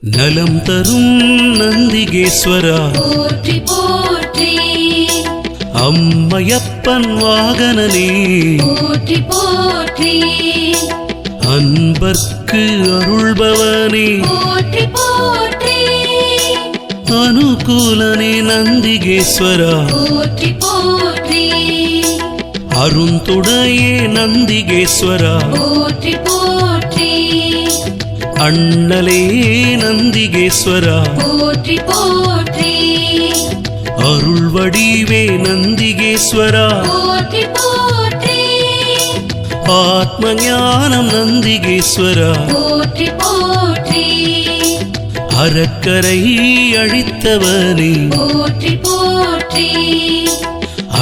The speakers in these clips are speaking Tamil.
நலம் தரும் நந்திகேஸ்வரா போற்றி போற்றி அம்மையப்பன் வாகனனே போற்றி போற்றி அன்பர்க்கு அருள்பவனே போற்றி போற்றி அனுகூலனே நந்திகேஸ்வரா போற்றி போற்றி அருந்துடையே நந்திகேஸ்வரா போற்றி போற்றி அண்ணலே நந்திகேஸ்வரா போற்றி போற்றி அருள் வடிவே நந்திகேஸ்வரா போற்றி போற்றி ஆத்ம ஞானம் நந்திகேஸ்வரா போற்றி போற்றி அறக்கரை அழித்தவனே போற்றி போற்றி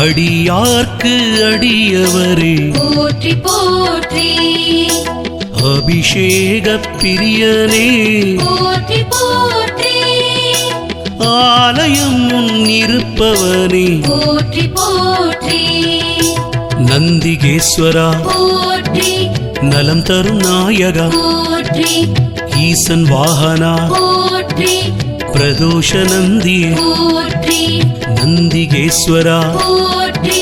அடியார்க்கு அடியவரே போற்றி போற்றி அபிஷேக பிரியனே போற்றி போற்றி ஆலயம் முன் இருப்பவனே போற்றி போற்றி நந்திகேஸ்வரா போற்றி நலம் தரும் நாயகா போற்றி ஈசன் வாகனா போற்றி பிரதோஷ நந்தி போற்றி நந்திகேஸ்வரா போற்றி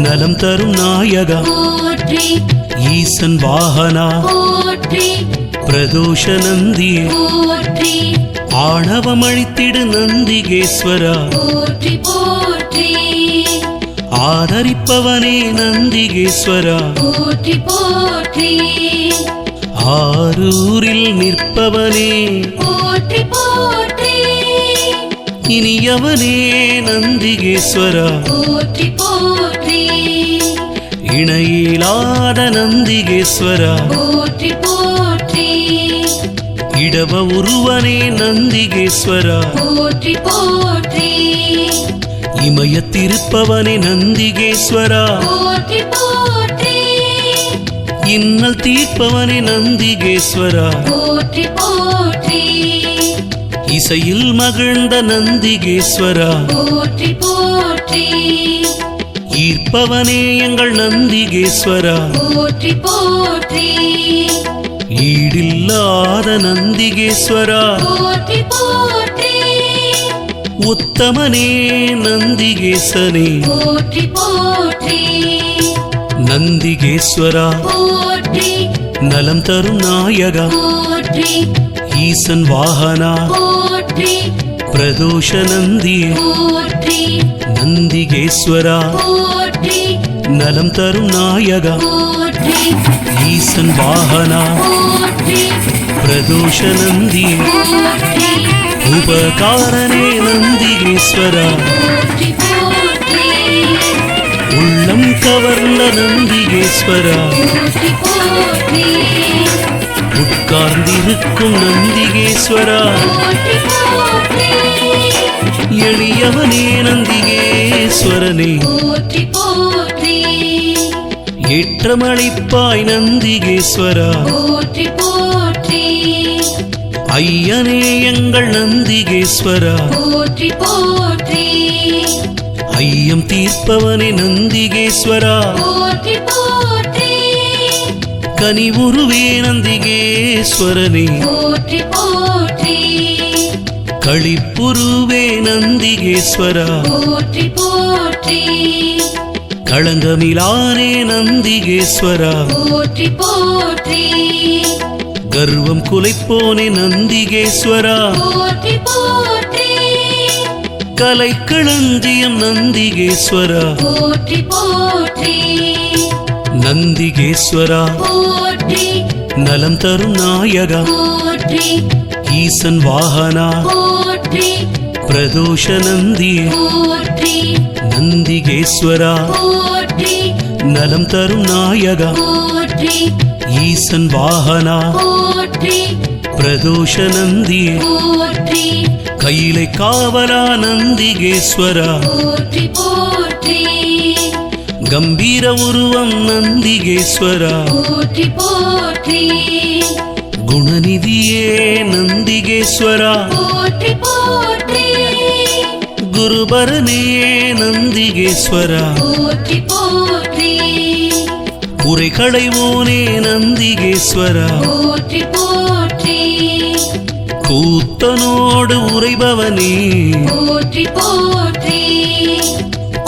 நலம் தரும் நாயகா போற்றி ஈசன் வாகனா போற்றி பிரதோஷ நந்தி போற்றி ஆணவமழித்திடு நந்திகேஸ்வரா போற்றி போற்றி ஆதரிப்பவனே நந்திகேஸ்வரா போற்றி போற்றி ஆரூரில் நிற்பவனே போற்றி போற்றி இனியவனே நந்திகேஸ்வரா போற்றி போற்றி இணையிலாத நந்திகேஸ்வரா போற்றி போற்றி இடவ உருவனே நந்திகேஸ்வரா போற்றி போற்றி இமயத்திருப்பவனே நந்திகேஸ்வரா போற்றி போற்றி இன்னல் தீர்ப்பவனே நந்திகேஸ்வரா போற்றி போற்றி இசையில் மகிழ்ந்த நந்திகேஸ்வரா போற்றி போற்றி ஈர்ப்பவனே எங்கள் நந்திகேஸ்வரா போற்றி போற்றி ஈடில்லாத நந்திகேஸ்வரா போற்றி போற்றி உத்தமனே நந்திகேசனே போற்றி போற்றி நந்திகேஸ்வரா போற்றி நலம் தரும் நாயகா போற்றி ஈசன் வாகனா போற்றி பிரதோஷ நந்தி போற்றி நந்திகேஸ்வரா போற்றி நலம் தரும் நாயகா போற்றி ஈசன் வாகனா போற்றி பிரதோஷ நந்தி போற்றி உபகாரனே நந்திகேஸ்வரா போற்றி போற்றி உள்ளம் கவர்ந்த நந்திகேஸ்வரா போற்றி போற்றி உட்கார்ந்திருக்கும் நந்திகேஸ்வரா போற்றி போற்றி எளியவனே நந்திகேஸ்வரனே போற்றி போற்றி ஏற்றமளிப்பாய் நந்திகேஸ்வரா போற்றி போற்றி ஐயனே எங்கள் நந்திகேஸ்வரா போற்றி போற்றி ஐயம் தீர்ப்பவனே நந்திகேஸ்வரா போற்றி போற்றி கனிவுருவே நந்திகேஸ்வரனே போற்றி போற்றி களிப்புருவே நந்திகேஸ்வரா போற்றி போற்றி களங்கமிலானே நந்திகேஸ்வரா போற்றி போற்றி கர்வம் குலைப்போனே நந்திகேஸ்வரா போற்றி போற்றி கலைக்களஞ்சியம் நந்திகேஸ்வரா போற்றி போற்றி நந்திகேஸ்வரா போற்றி நலம் தரும் நாயகா போற்றி ஈசன் வாகனா போற்றி பிரதோஷ நந்தி போற்றி நந்திகேஸ்வரா போற்றி நலம் தரும் நாயகா போற்றி ஈசன் வாகனா போற்றி பிரதோஷ நந்தி போற்றி கையிலை காவலா நந்திகேஸ்வரா போற்றி போற்றி கம்பீர உருவம் நந்திகேஸ்வரா போற்றி போற்றி குணநிதியே நந்திகேஸ்வரா போற்றி போற்றி குருபரனே நந்திகேஸ்வரா போற்றி போற்றி குறைகளைவோனே நந்திகேஸ்வரா போற்றி போற்றி கூத்தனோடு உறைபவனே போற்றி போற்றி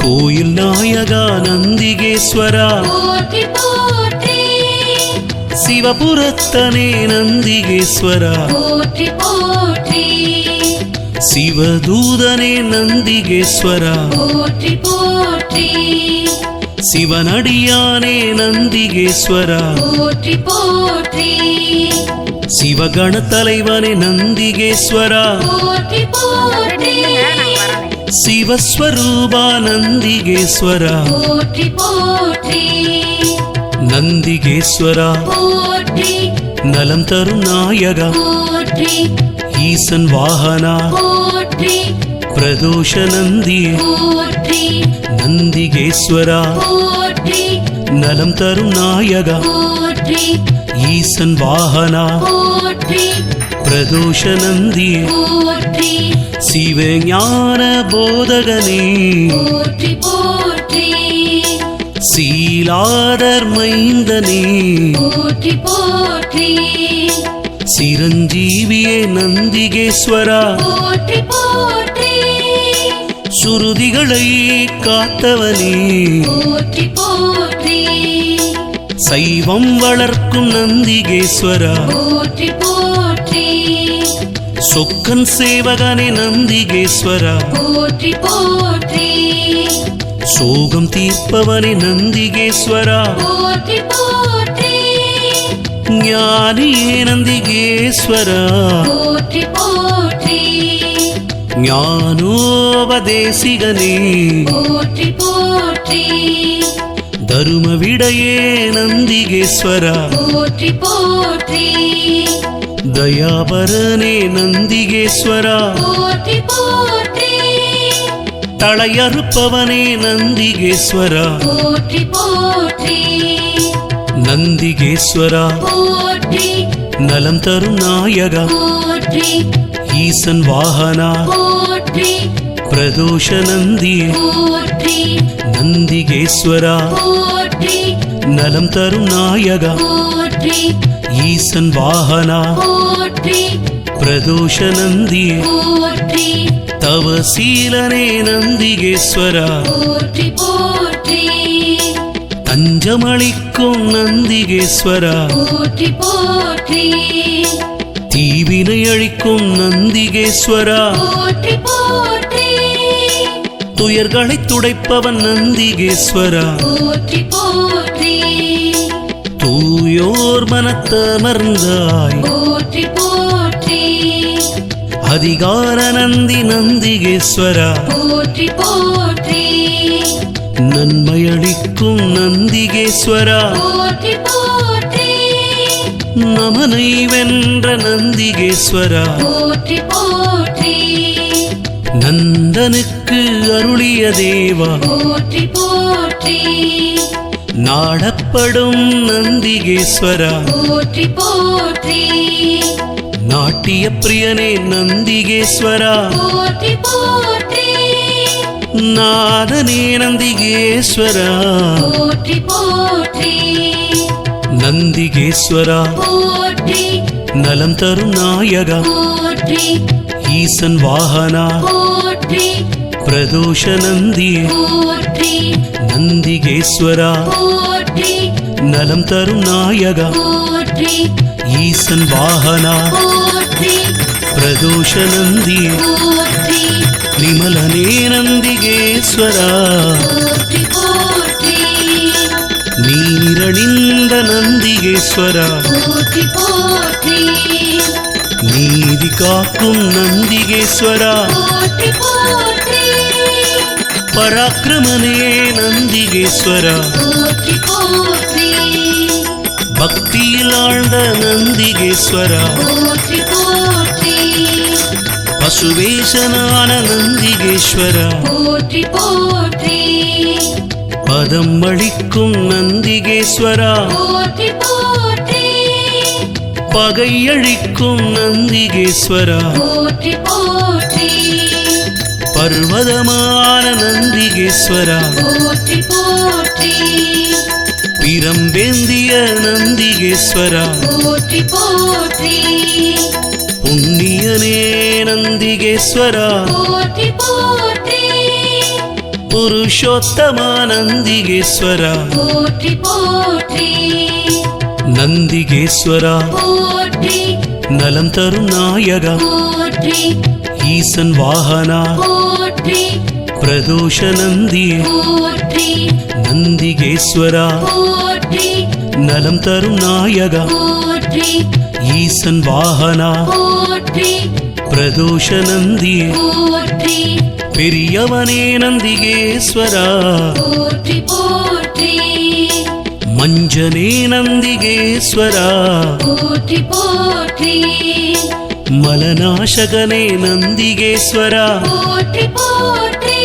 கோயில் நாயகா நந்திகேஸ்வரா போற்றி போற்றி சிவபுரத்தனே நந்திகேஸ்வரா போற்றி போற்றி சிவதூதனே நந்திகேஸ்வரா போற்றி போற்றி சிவனடியானே நந்திகேஸ்வரா போற்றி போற்றி சிவகண தலைவனே நந்திகேஸ்வரா போற்றி போற்றி சிவஸ்வரூபா நந்திகேஸ்வரா போற்றி போற்றி நந்திகேஸ்வரா போற்றி நலம் தரும் நாயகா போற்றி ஈசன் வாகனா போற்றி பிரதோஷ நந்தி போற்றி நந்திகேஸ்வரா போற்றி நலம் தரும் நாயகா போற்றி ஈசன் வாகனா போற்றி பிரதோஷ நந்தி போற்றி சிவஞான போதகனே போற்றி போற்றி சீலாதர் மைந்தனே போற்றி போற்றி சிரஞ்சீவியே நந்திகேஸ்வரா போற்றி போற்றி சுருதிகளை காத்தவனே போற்றி போற்றி சைவம் வளர்க்கும் நந்திகேஸ்வரா போற்றி போற்றி சொக்கன் சேவகனே நந்திகேஸ்வரா போற்றி போற்றி சோகம் தீர்ப்பவனே நந்திகேஸ்வரா போற்றி போற்றி ஞானியே நந்திகேஸ்வரா போற்றி போற்றி ஞானோபதேசிகனே போற்றி போற்றி தரும விடையே நந்திகேஸ்வரா போற்றி போற்றி தயாபரனே நந்திகேஸ்வரா போற்றி போற்றி தளையறுப்பவனே நந்திகேஸ்வரா போற்றி போற்றி நந்திகேஸ்வரா போற்றி நலம் தரும் நாயகா போற்றி ஈசன் வாகனா போற்றி பிரதோஷ நந்தி போற்றி நந்திகேஸ்வரா போற்றி நலம் தரும் நாயகா போற்றி ஈசன் வாகனா போற்றி பிரதோஷ நந்தி போற்றி தவசீலனே நந்திகேஸ்வரா போற்றி போற்றி தஞ்சமளிக்கும் நந்திகேஸ்வரா போற்றி போற்றி தீவினை அழிக்கும் நந்திகேஸ்வரா போற்றி போற்றி துயர்களை துடைப்பவன் நந்திகேஸ்வரா போற்றி போற்றி தூயோர் மனத்தமர்ந்தாய் போற்றி போற்றி அதிகார நந்தி நந்திகேஸ்வரா போற்றி போற்றி நன்மையளிக்கும் நந்திகேஸ்வரா போற்றி போற்றி நமனை வென்ற நந்திகேஸ்வரா போற்றி போற்றி நந்தனுக்கு அருளிய தேவா போற்றி போற்றி நாடப்படும் நந்திகேஸ்வரா போற்றி போற்றி நாட்டிய பிரியனே நந்திகேஸ்வரா போற்றி போற்றி நாதனே நந்திகேஸ்வரா போற்றி போற்றி நந்திகேஸ்வரா போற்றி நலம் தரும் நாயகா போற்றி ஈசன் வாகனா போற்றி பிரதோஷ நந்தி போற்றி நந்திகேஸ்வரா போற்றி நலம் தரும் நாயகா போற்றி ஈசன் வாகனா போற்றி பிரதோஷ நந்தி போற்றி நிமலனே நந்திகேஸ்வரா போற்றி போற்றி நீரணிந்த நந்திகேஸ்வரா போற்றி போற்றி நீதி காக்கும் நந்திகேஸ்வரா போற்றி போற்றி பராக்கிரமனே நந்திகேஸ்வரா போற்றி போற்றி பக்தியில் ஆழ்ந்த நந்திகேஸ்வரா போற்றி போற்றி பசுவேஷனான நந்திகேஸ்வரா போற்றி போற்றி பதம் அளிக்கும் நந்திகேஸ்வரா போற்றி போற்றி பகையழிக்கும் நந்திகேஸ்வரா போற்றி போற்றி பர்வதமான நந்திகேஸ்வரா போற்றி போற்றி பிரம்பேந்திய நந்திகேஸ்வரா போற்றி போற்றி புண்ணியனே நந்திகேஸ்வர போற்றி போற்றி புருஷோத்தமா நந்திகேஸ்வர போற்றி போற்றி நந்திகேஸ்வர போற்றி நலம் தரும் நாயகா போற்றி ஈசன் வாகனா போற்றி பிரதோஷ நந்தியே போற்றி நந்திகேஸ்வரா போற்றி நலம் தரும் நாயகா போற்றி ஈசன் வாகனா போற்றி பிரதோஷ நந்தியே போற்றி பெரியவனே நந்திகேஸ்வரா போற்றி போற்றி மஞ்சனே நந்திகேஸ்வரா போற்றி போற்றி மலநாசகனே நந்திகேஸ்வரா போற்றி போற்றி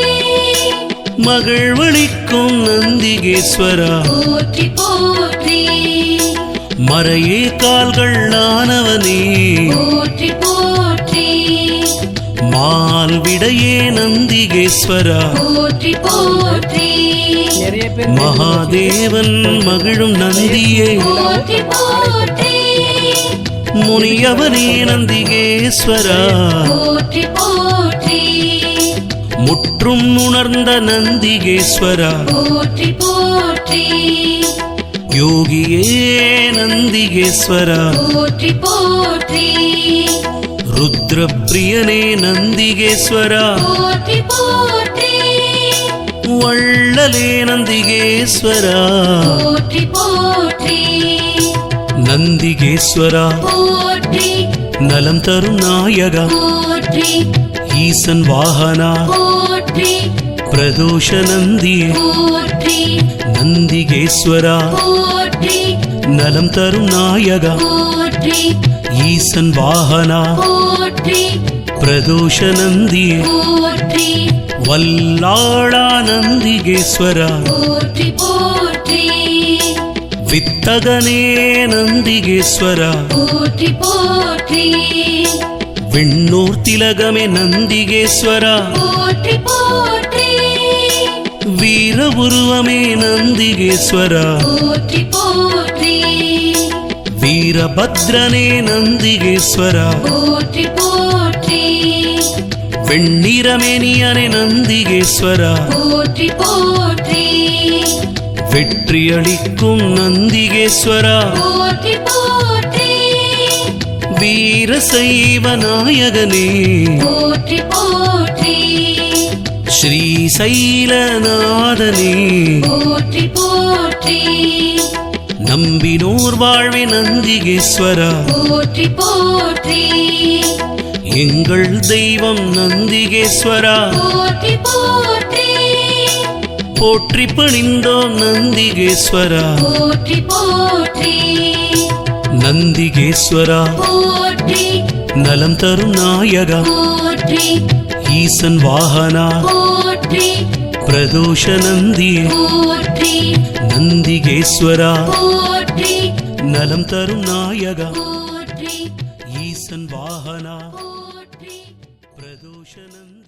மகிழ்வளிக்கும் நந்திகேஸ்வரா போற்றி போற்றி மறையே கால்கள் ஆனவனே போற்றி போற்றி மால் விடையே நந்திகேஸ்வரா போற்றி போற்றி மகாதேவன் மகிழும் நந்தியே போற்றி போற்றி முனியவனே நந்திகேஸ்வரா போற்றி போற்றி முற்றும் உணர்ந்த நந்திகேஸ்வரா போற்றி போற்றி யோகியே நந்திகேஸ்வரா போற்றி போற்றி ருத்ரப்பிரியனே நந்திகேஸ்வரா போற்றி போற்றி வள்ளலே நந்திகேஸ்வரா போற்றி போற்றி நந்திகேஸ்வரா போற்றி நலம் தரும் நாயகா போற்றி ஈசன் வாகனா போற்றி பிரதோஷ நந்தியே போற்றி நந்திகேஸ்வரா போற்றி நலம் தரும் நாயகா போற்றி ஈசன் வாகனா போற்றி பிரதோஷ நந்தியே போற்றி வல்லாளா நந்திகேஸ்வரா போற்றி போற்றி வித்தகனே நந்திகேஸ்வரா போற்றி போற்றி விண்ணூர் திலகமே நந்திகேஸ்வரா போற்றி போற்றி வீர உருவமே நந்திகேஸ்வரா போற்றி போற்றி வீரபத்ரனே நந்திகேஸ்வரா போற்றி போற்றி வெண்ணிறமேனியனே நந்திகேஸ்வரா போற்றி போற்றி வெற்றியளிக்கும் நந்திகேஸ்வரா போற்றி போற்றி வீரசைவ நாயகனே போற்றி போற்றி ஸ்ரீசைலநாதனே போற்றி போற்றி நம்பினோர் வாழ்வே நந்திகேஸ்வரா போற்றி போற்றி எங்கள் தெய்வம் நந்திகேஸ்வரா போற்றி போற்றி போற்றி பணிந்தோம் நந்திகேஸ்வரா போற்றி போற்றி நந்திகேஸ்வரா போற்றி நலம் தரும் நாயகா போற்றி ஈசன் வாகனா போற்றி பிரதோஷ நந்தியே போற்றி நந்திகேஸ்வரா போற்றி நலம் தரும் நாயகா போற்றி ஈசன் வாகனா போற்றி பிரதோஷ நந்தி